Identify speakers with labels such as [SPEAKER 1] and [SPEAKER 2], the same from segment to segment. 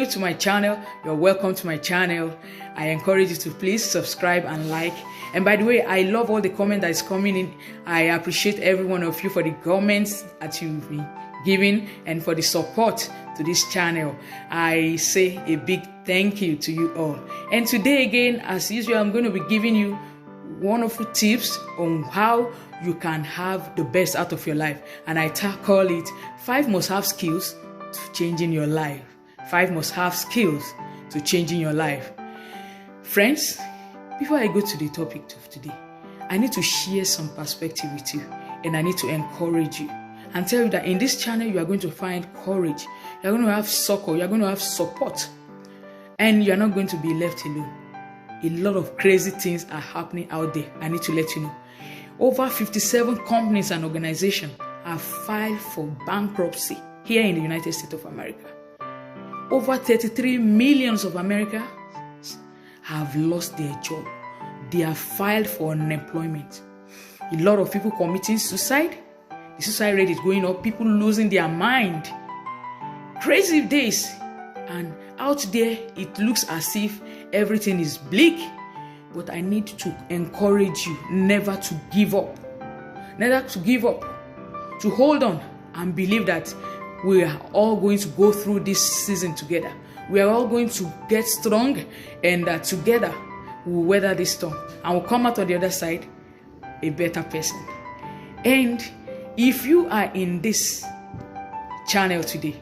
[SPEAKER 1] new to my channel, you're welcome to my channel. I encourage you to please subscribe and like. And by the way, I love all the comment that is coming in. I appreciate every one of you for the comments that you've been giving and for the support to this channel. I say a big thank you to you all. And today again, as usual, I'm going to be giving you wonderful tips on how you can have the best out of your life. And I call it 5 must-have skills to changing your life. 5 must-have skills to changing your life. Friends, before I go to the topic of today, I need to share some perspective with you, and I need to encourage you and tell you that in this channel you are going to find courage, you're going to have succor, you're going to have support, and you're not going to be left alone. A lot of crazy things are happening out there. I need to let you know. Over 57 companies and organizations have filed for bankruptcy here in the United States of America. Over 33 million of Americans have lost their job. They have filed for unemployment. A lot of people committing suicide. The suicide rate is going up. People losing their mind. Crazy days. And out there, it looks as if everything is bleak. But I need to encourage you never to give up. Never to give up. To hold on and believe that we are all going to go through this season together. We are all going to get strong, and that together we'll weather this storm and we'll come out on the other side a better person. And if you are in this channel today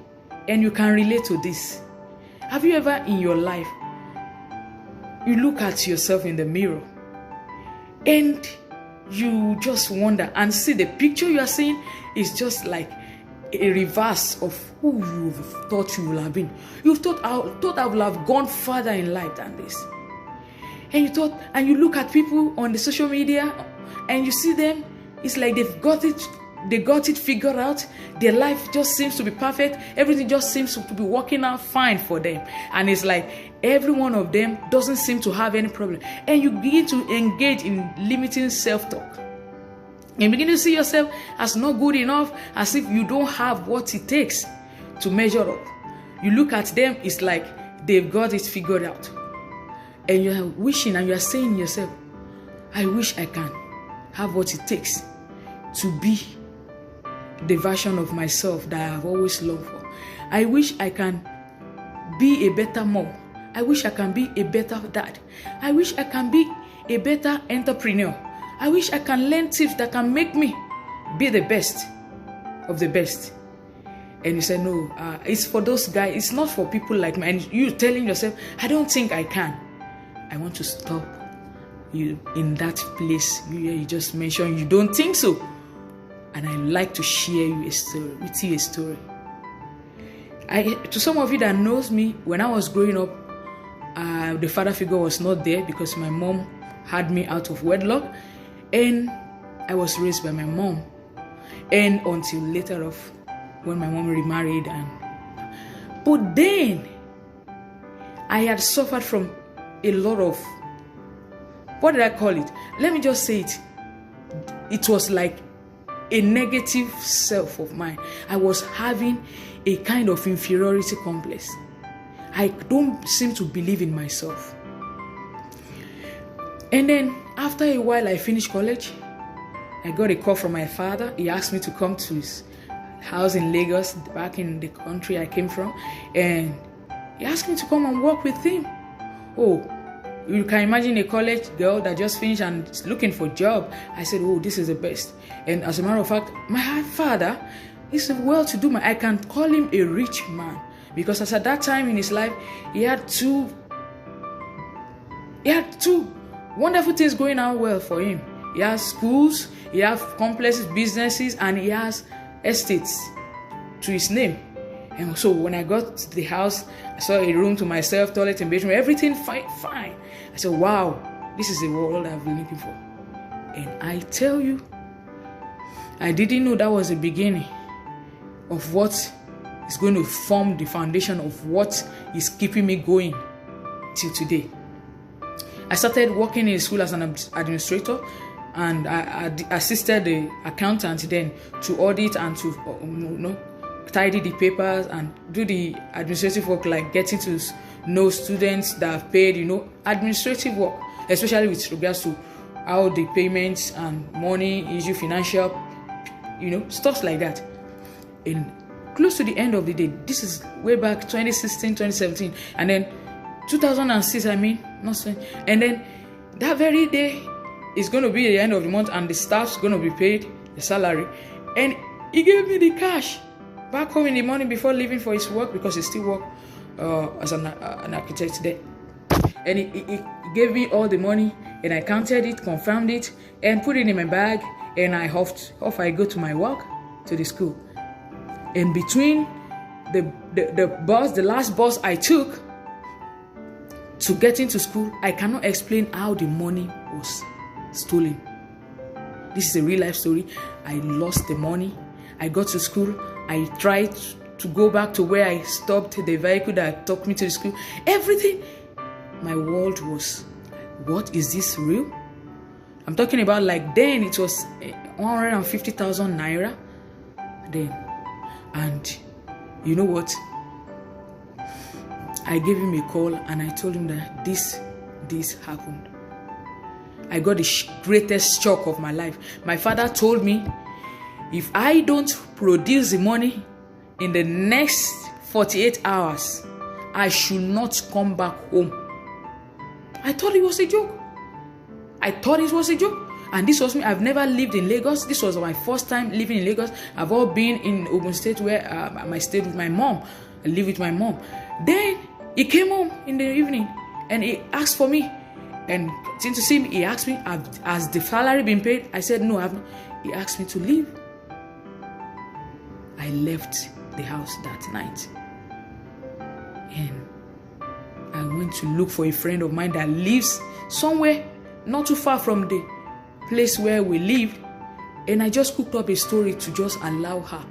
[SPEAKER 1] and you can relate to this, have you ever in your life, you look at yourself in the mirror and you just wonder and see the picture you are seeing is just like a reverse of who you thought you would have been. You thought I would have gone further in life than this. And you thought, and you look at people on the social media and you see them, it's like they got it figured out. Their life just seems to be perfect. Everything just seems to be working out fine for them. And it's like every one of them doesn't seem to have any problem. And you begin to engage in limiting self-talk. You begin to see yourself as not good enough, as if you don't have what it takes to measure up. You look at them, it's like they've got it figured out. And you are wishing and you are saying to yourself, I wish I can have what it takes to be the version of myself that I have always longed for. I wish I can be a better mom. I wish I can be a better dad. I wish I can be a better entrepreneur. I wish I can learn tips that can make me be the best of the best. And you say, no, it's for those guys. It's not for people like me. And you telling yourself, I don't think I can. I want to stop you in that place you just mentioned you don't think so. And I like to share you a story, with you a story. To some of you that knows me, when I was growing up, the father figure was not there because my mom had me out of wedlock. And I was raised by my mom. And until later of when my mom remarried. But then, I had suffered from a lot of, what did I call it? Let me just say it. It was like a negative self of mine. I was having a kind of inferiority complex. I don't seem to believe in myself. And then after a while, I finished college. I got a call from my father. He asked me to come to his house in Lagos, back in the country I came from. And he asked me to come and work with him. Oh, you can imagine a college girl that just finished and is looking for a job. I said, oh, this is the best. And as a matter of fact, my father is a well-to-do man. I can call him a rich man. Because as at that time in his life, he had two wonderful things going on well for him. He has schools, he has complexes, businesses, and he has estates to his name. And so when I got to the house, I saw a room to myself, toilet and bedroom, everything fine. I said, wow, this is the world I've been looking for. And I tell you, I didn't know that was the beginning of what is going to form the foundation of what is keeping me going till today. I started working in school as an administrator, and I assisted the accountant then to audit and to tidy the papers and do the administrative work, like getting to know students that have paid, administrative work, especially with regards to how the payments and money issue, financial, stuff like that. And close to the end of the day, this is way back 2016, 2017, and then 2006, and then that very day is going to be the end of the month, and the staff's going to be paid the salary, and he gave me the cash back home in the morning before leaving for his work, because he still works as an architect there. And he gave me all the money, and I counted it, confirmed it, and put it in my bag, and I off I go to my work, to the school. And between the last bus I took to get into school, I cannot explain how the money was stolen. This is a real life story. I lost the money. I got to school. I tried to go back to where I stopped the vehicle that took me to the school. Everything. My world was, what is this real? I'm talking about, like, then it was 150,000 naira. Then. And you know what? I gave him a call and I told him that this happened. I got the greatest shock of my life. My father told me, if I don't produce the money in the next 48 hours, I should not come back home. I thought it was a joke. And this was me. I've never lived in Lagos. This was my first time living in Lagos. I've all been in Ogun State, where I stayed with my mom. I live with my mom. Then he came home in the evening and he asked for me. And since to see me, he asked me, has the salary been paid? I said, no, I have not. He asked me to leave. I left the house that night. And I went to look for a friend of mine that lives somewhere not too far from the place where we lived. And I just cooked up a story to just allow her.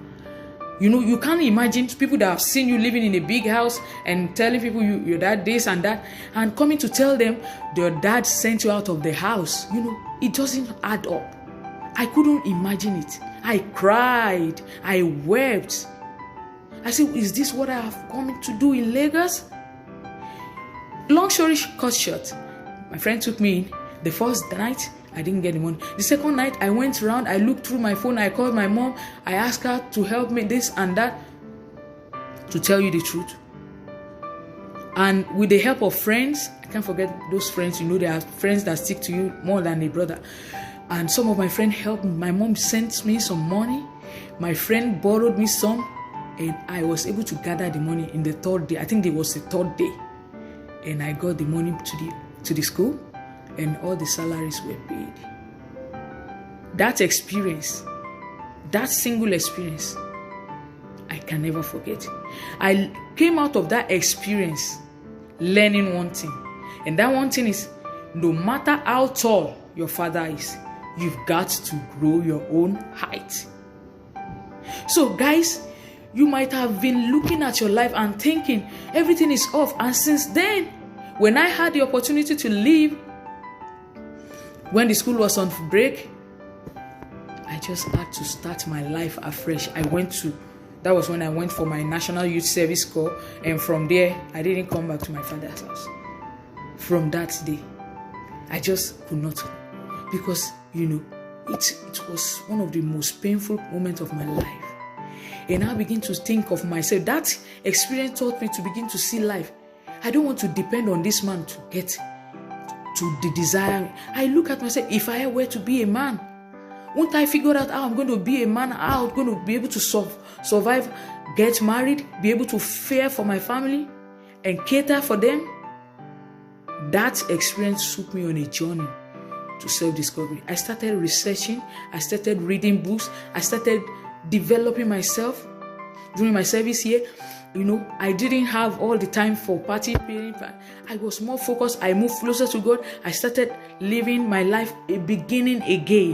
[SPEAKER 1] You can't imagine people that have seen you living in a big house and telling people your dad this and that, and coming to tell them your dad sent you out of the house. It doesn't add up. I couldn't imagine it. I cried. I wept. I said, is this what I have come to do in Lagos? Long story cut short, my friend took me in. The first night, I didn't get the money. The second night, I went around, I looked through my phone, I called my mom, I asked her to help me this and that. To tell you the truth, and with the help of friends, I can't forget those friends. There are friends that stick to you more than a brother. And some of my friends helped me. My mom sent me some money. My friend borrowed me some, and I was able to gather the money in the third day. I think it was the third day, and I got the money to the school. And all the salaries were paid. That experience, that single experience, I can never forget. I came out of that experience learning one thing. And that one thing is, no matter how tall your father is, you've got to grow your own height. So guys, you might have been looking at your life and thinking everything is off. And since then, when I had the opportunity to leave, when the school was on break, I just had to start my life afresh. That was when I went for my National Youth Service Corps, and from there, I didn't come back to my father's house. From that day, I just could not, because, it was one of the most painful moments of my life. And I began to think of myself. That experience taught me to begin to see life. I don't want to depend on this man to get to the desire. I look at myself, if I were to be a man, won't I figure out how I'm going to be a man, how I'm going to be able to survive, get married, be able to care for my family and cater for them? That experience took me on a journey to self-discovery. I started researching, I started reading books, I started developing myself during my service here. I didn't have all the time for party. I was more focused. I moved closer to God. I started living my life, beginning again.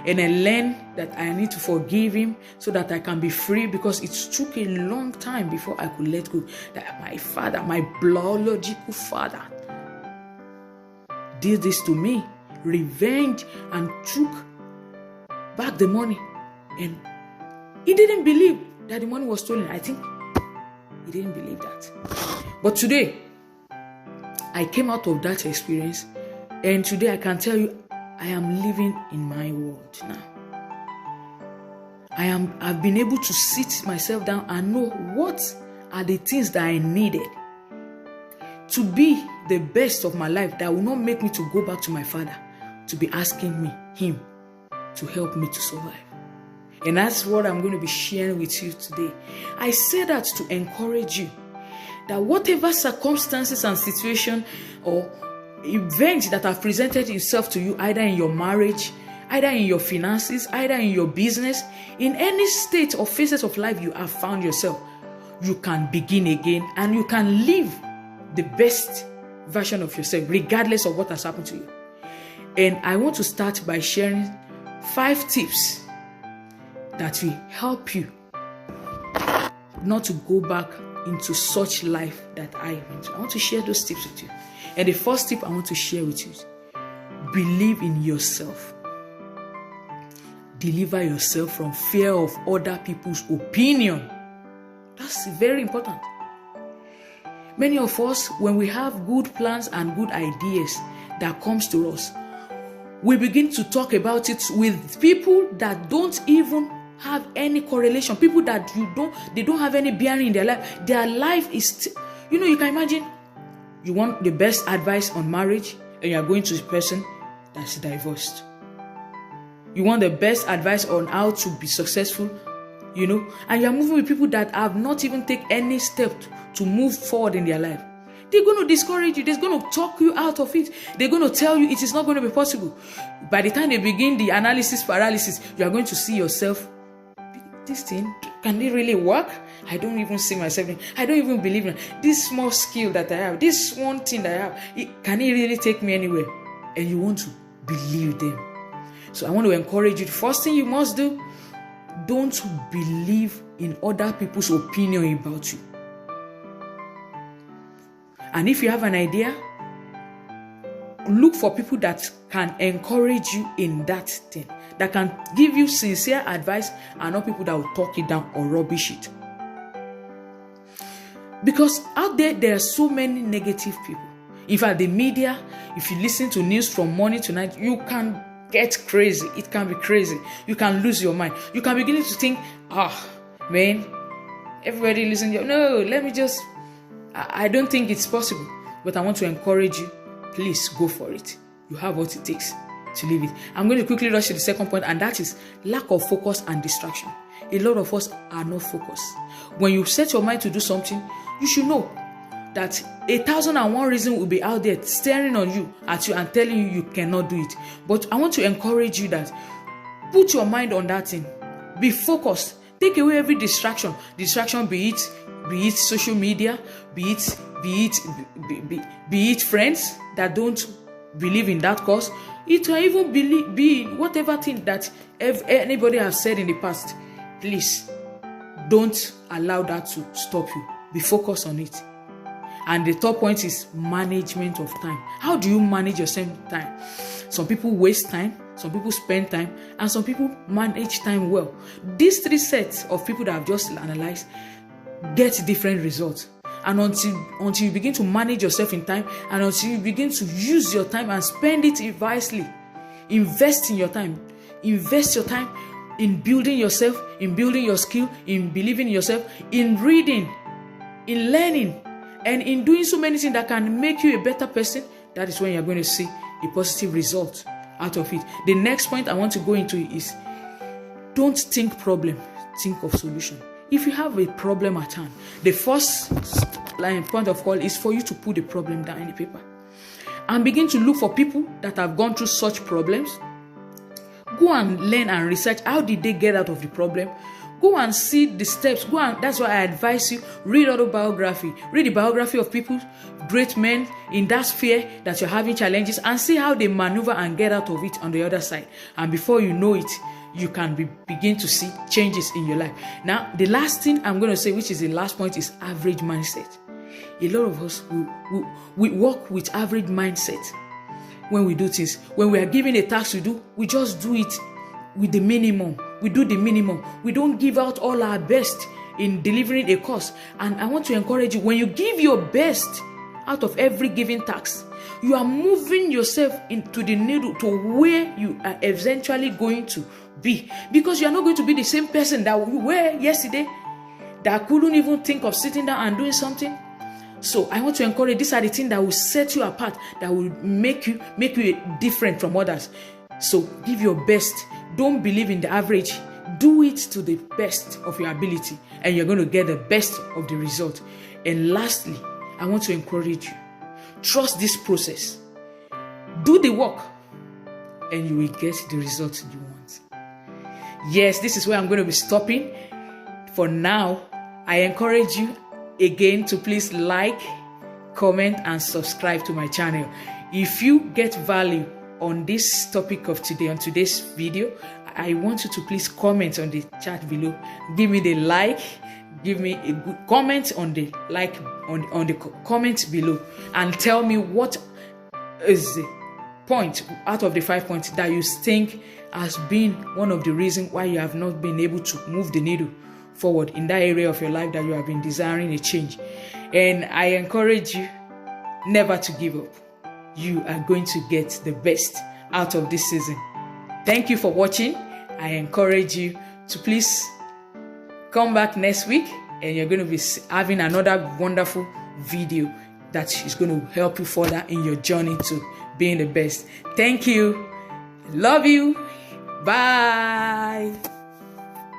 [SPEAKER 1] And I learned that I need to forgive him so that I can be free, because it took a long time before I could let go. That my father, my biological father, did this to me, revenge, and took back the money. And he didn't believe that the money was stolen. I think he didn't believe that. But today, I came out of that experience, and today I can tell you, I am living in my world now. I've been able to sit myself down and know what are the things that I needed to be the best of my life, that will not make me to go back to my father to be asking him to help me to survive. And that's what I'm going to be sharing with you today. I say that to encourage you that whatever circumstances and situation or events that have presented itself to you, either in your marriage, either in your finances, either in your business, in any state or phases of life you have found yourself, you can begin again and you can live the best version of yourself regardless of what has happened to you. And I want to start by sharing 5 tips that will help you not to go back into such life that I went through. I want to share those tips with you. And the first tip I want to share with you is believe in yourself. Deliver yourself from fear of other people's opinion. That's very important. Many of us, when we have good plans and good ideas that comes to us, we begin to talk about it with people that don't even have any correlation. People that they don't have any bearing in their life. Their life is, you can imagine, you want the best advice on marriage and you are going to the person that's divorced. You want the best advice on how to be successful, and you're moving with people that have not even taken any step to move forward in their life. They're going to discourage you. They're going to talk you out of it. They're going to tell you it is not going to be possible. By the time they begin the analysis paralysis, you are going to see yourself, this thing, can it really work? I don't even see myself in. I don't even believe in this small skill that I have. This one thing that I have, can it really take me anywhere? And you want to believe them. So I want to encourage you. The first thing you must do, don't believe in other people's opinion about you. And if you have an idea, look for people that can encourage you in that thing, that can give you sincere advice, and not people that will talk it down or rubbish it. Because out there are so many negative people. In fact, the media, if you listen to news from morning to night, you can get crazy. It can be crazy. You can lose your mind. You can begin to think, man, everybody listen. No, let me just, I don't think it's possible. But I want to encourage you, please go for it. You have what it takes to live it. I'm going to quickly rush to the second point, and that is lack of focus and distraction. A lot of us are not focused. When you set your mind to do something, you should know that 1,001 reasons will be out there staring at you and telling you cannot do it. But I want to encourage you that put your mind on that thing. Be focused. Take away every distraction. Distraction, be it social media, be it friends that don't believe in that cause. It can even be whatever thing that anybody has said in the past. Please don't allow that to stop you. Be focused on it. And the third point is management of time. How do you manage your time? Some people waste time, some people spend time, and some people manage time well. These 3 sets of people that I've just analyzed get different results. And until you begin to manage yourself in time, and until you begin to use your time and spend it wisely, invest in your time. Invest your time in building yourself, in building your skill, in believing in yourself, in reading, in learning, and in doing so many things that can make you a better person. That is when you're going to see a positive result out of it. The next point I want to go into is, don't think problem, think of solution. If you have a problem at hand, the first point of call is for you to put the problem down in the paper and begin to look for people that have gone through such problems. Go and learn and research, how did they get out of the problem? Go and see the steps. That's why I advise you, read autobiography. Read the biography of people, great men in that sphere that you're having challenges, and see how they maneuver and get out of it on the other side. And before you know it, you can begin to see changes in your life. Now, the last thing I'm going to say, which is the last point, is average mindset. A lot of us, we work with average mindset when we do things. When we are given a task to do, we just do it with the minimum. We do the minimum. We don't give out all our best. in delivering a course. And I want to encourage you, when you give your best out of every given task, you are moving yourself into the needle to where you are eventually going to be, because you are not going to be the same person that you were yesterday, that couldn't even think of sitting down and doing something. So I want to encourage, these are the things that will set you apart, that will make you different from others. So give your best. Don't believe in the average. Do it to the best of your ability, and you're going to get the best of the result. And lastly, I want to encourage you, trust this process. Do the work, and you will get the result you want. Yes, this is where I'm going to be stopping for now. I encourage you again to please like, comment, and subscribe to my channel. If you get value on this topic of today, on today's video, I want you to please comment on the chat below. Give me the like, give me a good comment on the like, on the comment below, and tell me what is the point out of the 5 points that you think has been one of the reasons why you have not been able to move the needle forward in that area of your life that you have been desiring a change. And I encourage you never to give up. You are going to get the best out of this season. Thank you for watching. I encourage you to please come back next week, and you're going to be having another wonderful video that is going to help you further in your journey to being the best. Thank you. Love you. Bye.